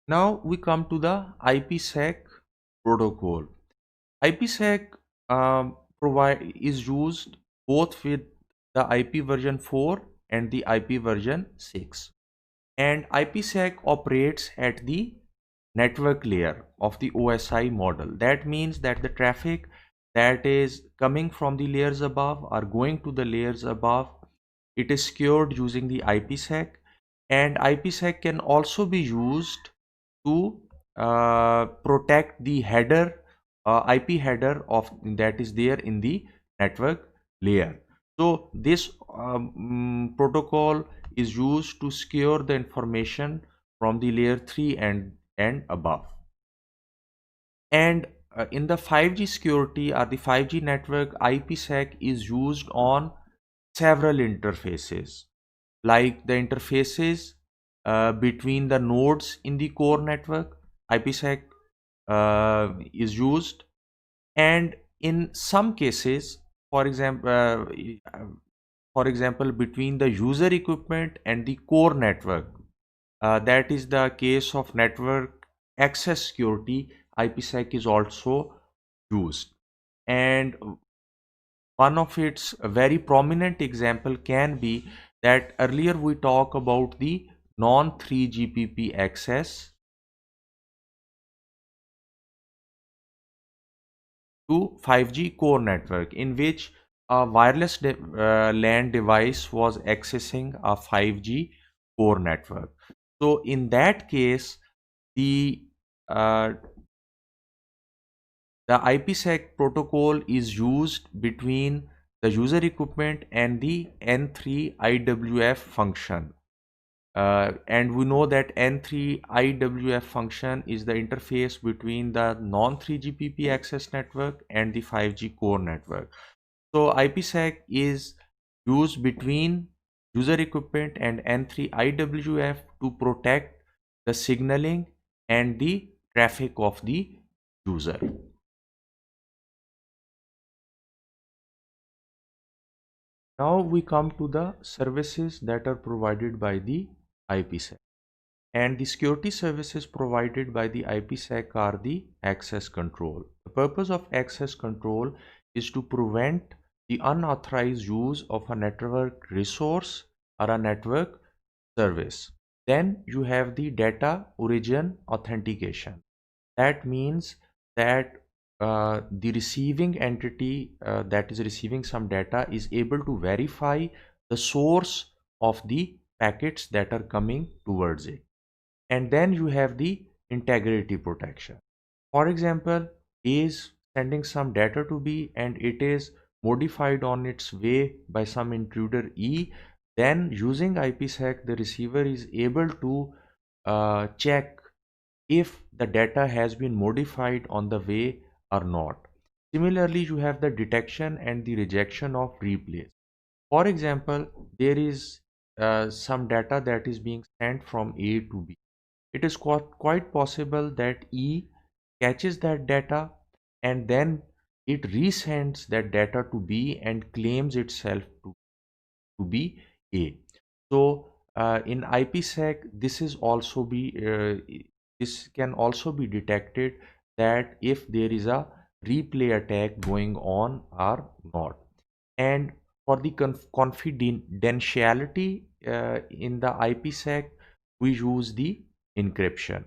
Now we come to the IPsec protocol. IPsec is used both with the IP version 4 and the IP version 6. And IPsec operates at the network layer of the OSI model. That means that the traffic that is coming from the layers above are going to the layers above. It is secured using the IPsec, and IPsec can also be used to protect the header, IP header of that is there in the network layer. So this protocol is used to secure the information from the layer 3 and above. And in the 5G security or the 5G network, IPsec is used on several interfaces, like the interfaces between the nodes in the core network. IPsec is used, and in some cases, for example, between the user equipment and the core network. That is the case of network access security. IPsec is also used, and one of its very prominent example can be that earlier we talk about the non 3GPP access to 5G core network, in which a wireless LAN device was accessing a 5G core network. So in that case, the uh, the IPsec protocol is used between the user equipment and the N3 IWF function. And we know that N3 IWF function is the interface between the non 3GPP access network and the 5G core network. So IPsec is used between user equipment and N3 IWF to protect the signaling and the traffic of the user. Now we come to the services that are provided by the IPsec. And the security services provided by the IPsec are the access control. The purpose of access control is to prevent the unauthorized use of a network resource or a network service. Then you have the data origin authentication. That means that the receiving entity that is receiving some data is able to verify the source of the packets that are coming towards it. And then you have the integrity protection. For example, A is sending some data to B and it is modified on its way by some intruder E. Then using IPsec, the receiver is able to check if the data has been modified on the way or not. Similarly, you have the detection and the rejection of replays. For example, there is some data that is being sent from A to B. It is quite possible that E catches that data and then it resends that data to B and claims itself to be A. So in IPsec, this can also be detected that if there is a replay attack going on or not. And for the confidentiality in the IPsec, we use the encryption.